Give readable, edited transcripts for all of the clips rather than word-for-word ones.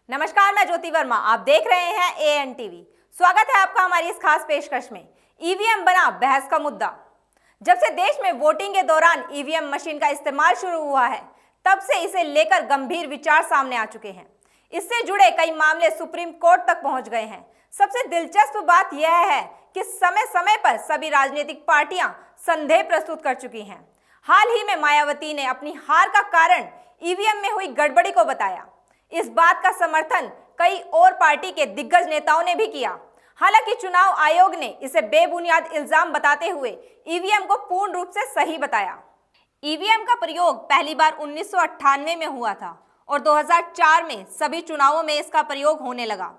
नमस्कार, मैं ज्योति वर्मा। आप देख रहे हैं एएन टीवी। स्वागत है आपका हमारी इस खास पेशकश में। ईवीएम बना बहस का मुद्दा। जब से देश में वोटिंग के दौरान ईवीएम मशीन का इस्तेमाल शुरू हुआ है, तब से इसे लेकर गंभीर विचार सामने आ चुके हैं। इससे जुड़े कई मामले सुप्रीम कोर्ट तक पहुंच गए हैं। सबसे दिलचस्प बात यह है कि समय समय पर सभी राजनीतिक पार्टियां संदेह प्रस्तुत कर चुकी हैं। हाल ही में मायावती ने अपनी हार का कारण ईवीएम में हुई गड़बड़ी को बताया। इस बात का समर्थन कई और पार्टी के दिग्गज नेताओं ने भी किया। हालांकि चुनाव आयोग ने इसे बेबुनियाद इल्जाम बताते हुए ईवीएम को पूर्ण रूप से सही बताया। ईवीएम का प्रयोग पहली बार 1998 में हुआ था और 2004 में सभी चुनावों में इसका प्रयोग होने लगा।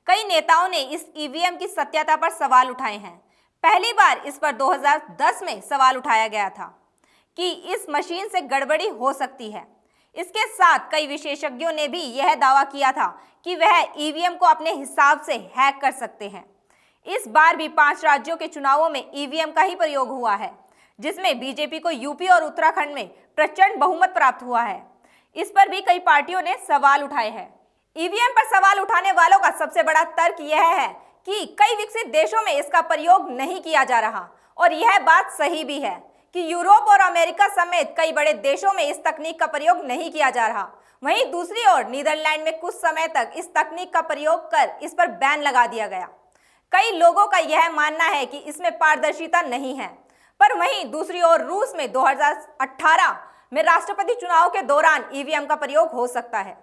कई नेताओं ने इस ईवीएम की सत्यता पर सवाल उठाए हैं। पहली बार इस पर 2010 में सवाल उठाया गया था कि इस मशीन से गड़बड़ी हो सकती है। इसके साथ कई विशेषज्ञों ने भी यह दावा किया था कि वह ईवीएम को अपने हिसाब से हैक कर सकते हैं। इस बार भी 5 राज्यों के चुनावों में ईवीएम का ही प्रयोग हुआ है, जिसमें बीजेपी को यूपी और उत्तराखंड में प्रचंड बहुमत प्राप्त हुआ है। इस पर भी कई पार्टियों ने सवाल उठाए हैं। ईवीएम पर सवाल उठाने वालों का सबसे बड़ा तर्क यह है कि कई विकसित देशों में इसका प्रयोग नहीं किया जा रहा, और यह बात सही भी है कि यूरोप और अमेरिका समेत कई बड़े देशों में इस तकनीक का प्रयोग नहीं किया जा रहा। वहीं दूसरी ओर नीदरलैंड में कुछ समय तक इस तकनीक का प्रयोग कर इस पर बैन लगा दिया गया। कई लोगों का यह मानना है कि इसमें पारदर्शिता नहीं है। पर वहीं दूसरी ओर रूस में 2018 में राष्ट्रपति चुनाव के दौरान ईवीएम का प्रयोग हो सकता है।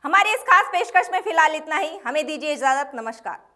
हमारी इस खास पेशकश में फिलहाल इतना ही। हमें दीजिए इजाजत। नमस्कार।